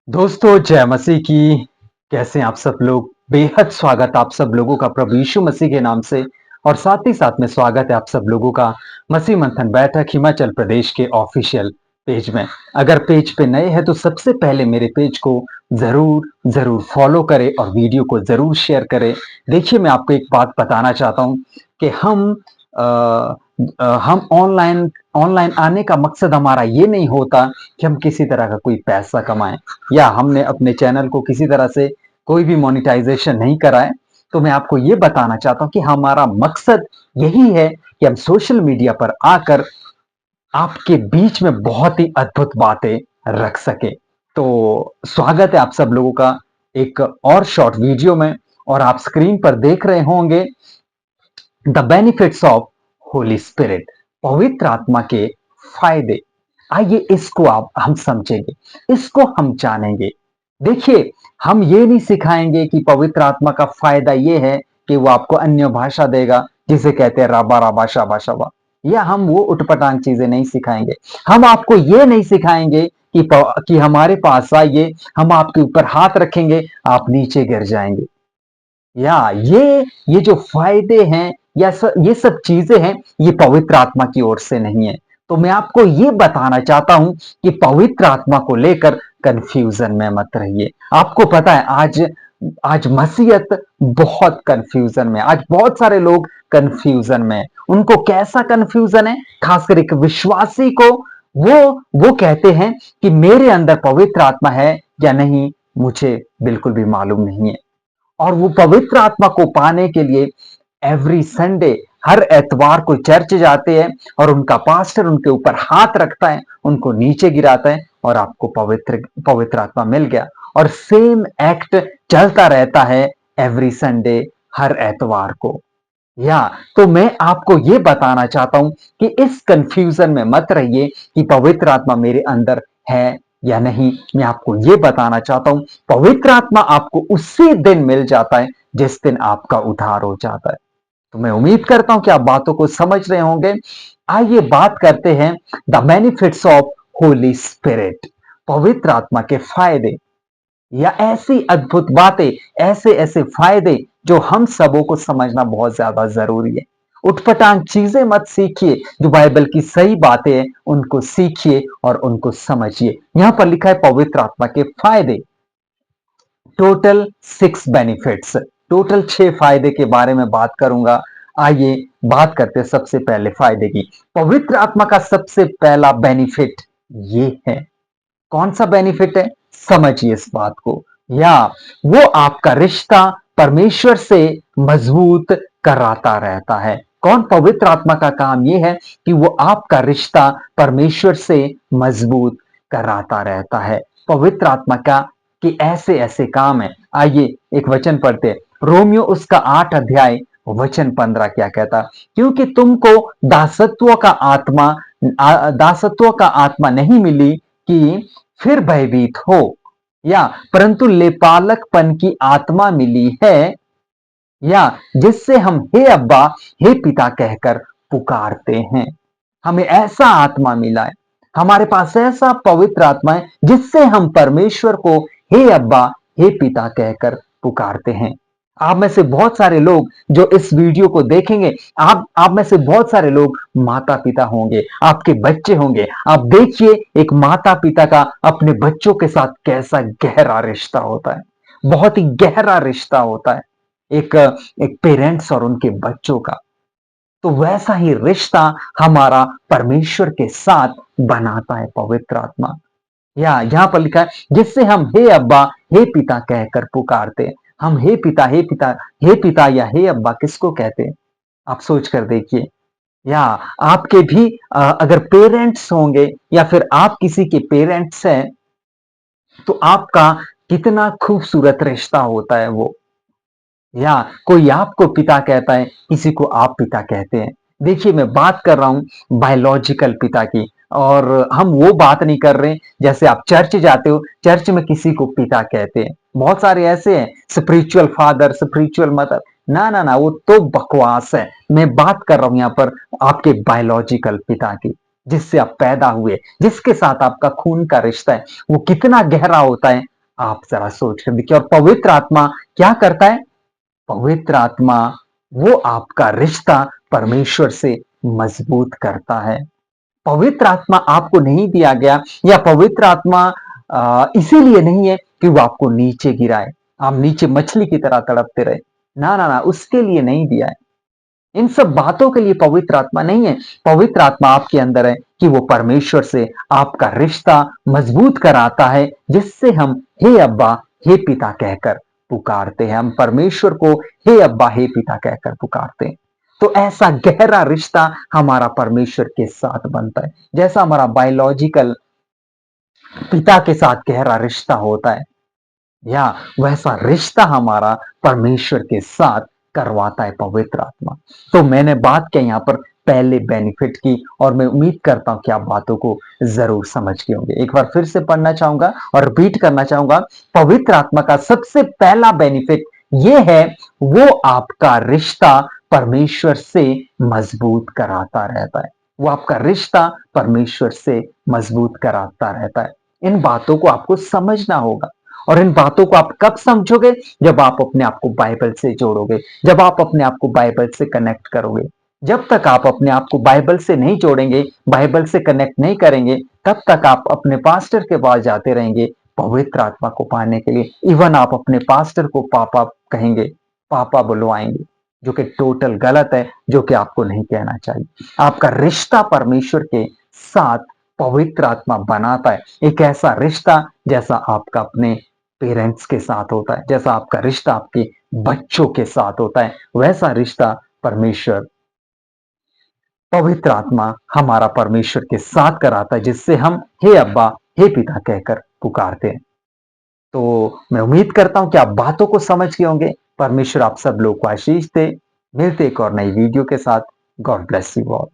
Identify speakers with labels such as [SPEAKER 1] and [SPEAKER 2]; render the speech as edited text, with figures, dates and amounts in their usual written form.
[SPEAKER 1] दोस्तों जय मसीह की। कैसे हैं आप सब लोग? बेहद स्वागत आप सब लोगों का प्रभु यीशु मसीह के नाम से। और साथ ही साथ में स्वागत है आप सब लोगों का मसीह मंथन बैठक हिमाचल प्रदेश के ऑफिशियल पेज में। अगर पेज पे नए हैं तो सबसे पहले मेरे पेज को जरूर जरूर फॉलो करें और वीडियो को जरूर शेयर करें। देखिए, मैं आपको एक बात बताना चाहता हूं कि हम ऑनलाइन ऑनलाइन आने का मकसद हमारा ये नहीं होता कि हम किसी तरह का कोई पैसा कमाएं, या हमने अपने चैनल को किसी तरह से कोई भी मोनेटाइजेशन नहीं करा है। तो मैं आपको ये बताना चाहता हूं कि हमारा मकसद यही है कि हम सोशल मीडिया पर आकर आपके बीच में बहुत ही अद्भुत बातें रख सके। तो स्वागत है आप सब लोगों का एक और शॉर्ट वीडियो में। और आप स्क्रीन पर देख रहे होंगे the benefits of Holi spirit, पवित्र आत्मा के फायदे। आइए इसको आप हम समझेंगे, इसको हम जानेंगे। देखिए, हम ये नहीं सिखाएंगे कि पवित्र आत्मा का फायदा ये है कि वो आपको अन्य भाषा देगा, जिसे कहते हैं राबा राबा शाबा शाबा, या हम वो उटपटांग चीजें नहीं सिखाएंगे। हम आपको ये नहीं सिखाएंगे कि हमारे पास आइए, हम आपके ऊपर हाथ रखेंगे, आप नीचे गिर जाएंगे। या ये जो फायदे हैं या ये सब चीजें हैं, ये पवित्र आत्मा की ओर से नहीं है। तो मैं आपको ये बताना चाहता हूं कि पवित्र आत्मा को लेकर कंफ्यूजन में मत रहिए। आपको पता है, आज आज मसीहत बहुत कंफ्यूजन में, आज बहुत सारे लोग कंफ्यूजन में। उनको कैसा कंफ्यूजन है? खासकर एक विश्वासी को, वो कहते हैं कि मेरे अंदर पवित्र आत्मा है या नहीं, मुझे बिल्कुल भी मालूम नहीं है। और वो पवित्र आत्मा को पाने के लिए एवरी संडे, हर एतवार को चर्च जाते हैं, और उनका पास्टर उनके ऊपर हाथ रखता है, उनको नीचे गिराता है, और आपको पवित्र पवित्र आत्मा मिल गया। और सेम एक्ट चलता रहता है एवरी संडे, हर एतवार को। या तो मैं आपको यह बताना चाहता हूं कि इस कंफ्यूजन में मत रहिए कि पवित्र आत्मा मेरे अंदर है या नहीं। मैं आपको यह बताना चाहता हूं, पवित्र आत्मा आपको उसी दिन मिल जाता है जिस दिन आपका उद्धार हो जाता है। तो मैं उम्मीद करता हूं कि आप बातों को समझ रहे होंगे। आइए बात करते हैं the benefits of Holi spirit, पवित्र आत्मा के फायदे, या ऐसी अद्भुत बातें, ऐसे ऐसे फायदे जो हम सबों को समझना बहुत ज्यादा जरूरी है। उटपटांग चीजें मत सीखिए, जो बाइबल की सही बातें हैं उनको सीखिए और उनको समझिए। यहां पर लिखा है पवित्र आत्मा के फायदे, टोटल 6 बेनिफिट्स। टोटल 6 फायदे के बारे में बात करूंगा। आइए बात करते हैं सबसे पहले फायदे की। पवित्र आत्मा का सबसे पहला बेनिफिट ये है। कौन सा बेनिफिट है? समझिए इस बात को। या वो आपका रिश्ता परमेश्वर से मजबूत कराता रहता है। कौन? पवित्र आत्मा का काम यह है कि वो आपका रिश्ता परमेश्वर से मजबूत कराता रहता है। पवित्र आत्मा का कि ऐसे ऐसे काम है। आइए एक वचन पढ़ते हैं, रोमियो उसका 8 अध्याय वचन 15 क्या कहता? क्योंकि तुमको दासत्व का आत्मा दासत्व का आत्मा नहीं मिली कि फिर भयभीत हो, या परंतु लेपालकपन की आत्मा मिली है, या जिससे हम हे अब्बा, हे पिता कहकर पुकारते हैं। हमें ऐसा आत्मा मिला है, हमारे पास ऐसा पवित्र आत्मा है जिससे हम परमेश्वर को हे अब्बा, हे पिता कहकर पुकारते हैं। आप में से बहुत सारे लोग जो इस वीडियो को देखेंगे, आप में से बहुत सारे लोग माता पिता होंगे, आपके बच्चे होंगे। आप देखिए एक माता पिता का अपने बच्चों के साथ कैसा गहरा रिश्ता होता है, बहुत ही गहरा रिश्ता होता है एक एक पेरेंट्स और उनके बच्चों का। तो वैसा ही रिश्ता हमारा परमेश्वर के साथ बनाता है पवित्र आत्मा। या यहां पर लिखा है जिससे हम हे अब्बा, हे पिता कहकर पुकारते हैं। हम हे पिता, हे पिता, हे पिता या हे अब्बा किसको कहते हैं? आप सोच कर देखिए। या आपके भी अगर पेरेंट्स होंगे, या फिर आप किसी के पेरेंट्स हैं, तो आपका कितना खूबसूरत रिश्ता होता है वो। या कोई आपको पिता कहता है, किसी को आप पिता कहते हैं। देखिए, मैं बात कर रहा हूं बायोलॉजिकल पिता की, और हम वो बात नहीं कर रहे जैसे आप चर्च जाते हो, चर्च में किसी को पिता कहते हैं। बहुत सारे ऐसे हैं, स्पिरिचुअल फादर, स्पिरिचुअल मदर। ना ना ना, वो तो बकवास है। मैं बात कर रहा हूं यहां पर आपके बायोलॉजिकल पिता की, जिससे आप पैदा हुए, जिसके साथ आपका खून का रिश्ता है, वो कितना गहरा होता है, आप ज़रा सोच कर देखिए। और पवित्र आत्मा क्या करता है? पवित्र आत्मा वो आपका रिश्ता परमेश्वर से मजबूत करता है। पवित्र आत्मा आपको नहीं दिया गया, या पवित्र आत्मा इसीलिए नहीं है कि वो आपको नीचे गिराए, आप नीचे मछली की तरह तड़पते रहे। ना, ना, ना, उसके लिए नहीं दिया है। इन सब बातों के लिए पवित्र आत्मा नहीं है। पवित्र आत्मा आपके अंदर है कि वो परमेश्वर से आपका रिश्ता मजबूत कराता है, जिससे हम हे अब्बा, हे पिता कहकर पुकारते हैं। हम परमेश्वर को हे अब्बा, हे पिता कहकर पुकारते हैं। तो ऐसा गहरा रिश्ता हमारा परमेश्वर के साथ बनता है। जैसा हमारा बायोलॉजिकल पिता के साथ गहरा रिश्ता होता है, या वैसा रिश्ता हमारा परमेश्वर के साथ करवाता है पवित्र आत्मा। तो मैंने बात की यहाँ पर पहले बेनिफिट की, और मैं उम्मीद करता हूं कि आप बातों को जरूर समझ गए होंगे। एक बार फिर से पढ़ना चाहूंगा और रिपीट करना चाहूंगा। पवित्र आत्मा का सबसे पहला बेनिफिट ये है, वो आपका रिश्ता परमेश्वर से मजबूत कराता रहता है। वो आपका रिश्ता परमेश्वर से मजबूत कराता रहता है। इन बातों को आपको समझना होगा। और इन बातों को आप कब समझोगे? जब आप अपने आप को बाइबल से जोड़ोगे, जब आप अपने आप को बाइबल से कनेक्ट करोगे। जब तक आप अपने आप को बाइबल से नहीं जोड़ेंगे, बाइबल से कनेक्ट नहीं करेंगे, तब तक आप अपने पास्टर के पास जाते रहेंगे पवित्र आत्मा को पाने के लिए। इवन आप अपने पास्टर को पापा कहेंगे, पापा बुलवाएंगे, जो कि टोटल गलत है, जो कि आपको नहीं कहना चाहिए। आपका रिश्ता परमेश्वर के साथ पवित्र आत्मा बनाता है, एक ऐसा रिश्ता जैसा आपका अपने पेरेंट्स के साथ होता है, जैसा आपका रिश्ता आपके बच्चों के साथ होता है, वैसा रिश्ता परमेश्वर, पवित्र आत्मा हमारा परमेश्वर के साथ कराता है, जिससे हम हे अब्बा, हे पिता कहकर पुकारते हैं। तो मैं उम्मीद करता हूं कि आप बातों को समझ गए होंगे। परमेश्वर आप सब लोग को आशीष दे। मिलते एक और नई वीडियो के साथ। God bless you all.